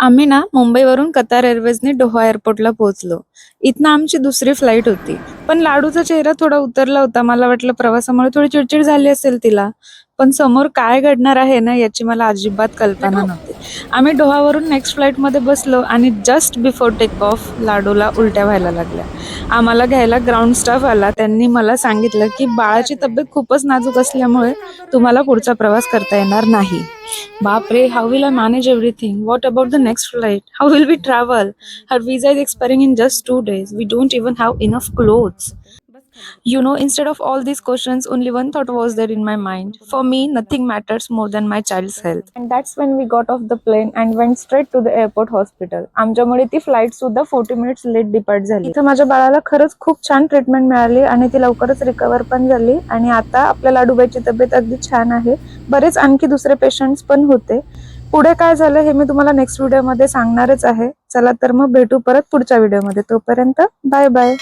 आम्ही ना मुंबईवरून कतार एअरवेजने दोहा एअरपोर्टला पोहोचलो. इथनं आमची दुसरी फ्लाईट होती. पण लाडूचा चेहरा थोडा उतरला होता. मला वाटलं प्रवासामुळे थोडी चिडचिड झाली असेल तिला. पण समोर काय घडणार आहे ना याची मला अजिबात कल्पना नव्हती. आम्ही दोहावरून नेक्स्ट फ्लाईटमध्ये बसलो आणि जस्ट बिफोर टेक ऑफ लाडूला उलट्या व्हायला लागल्या. आम्हाला घ्यायला ग्राउंड स्टाफ आला. त्यांनी मला सांगितलं की बाळाची तब्येत खूपच नाजूक असल्यामुळे तुम्हाला पुढचा प्रवास करता येणार नाही. Bapre, how will I manage everything? What about the next flight? How will we travel? Her visa is expiring in just 2 days. We don't even have enough clothes. Instead of all these questions, only one thought was there in my mind. For me, nothing matters more than my child's health. And that's when we got off the plane and went straight to the airport hospital. आमच्यामुळे ती flight सुद्धा 40 minutes late depart झाली. इथं माझ्या बाळाला खरंच खूप छान treatment मिळाली आणि ती लवकरच रिकवर पण झाली आणि आता आपल्या लाडूबाईची तब्येत अगदी छान आहे. बरेच आणखी दुसरे पेशंट्स पण होते. पुढे काय झालं हे मी तुम्हाला नेक्स्ट व्हिडिओमध्ये सांगणारच आहे. चला तर मग भेटू परत पुढच्या व्हिडिओमध्ये. तोपर्यंत बाय बाय.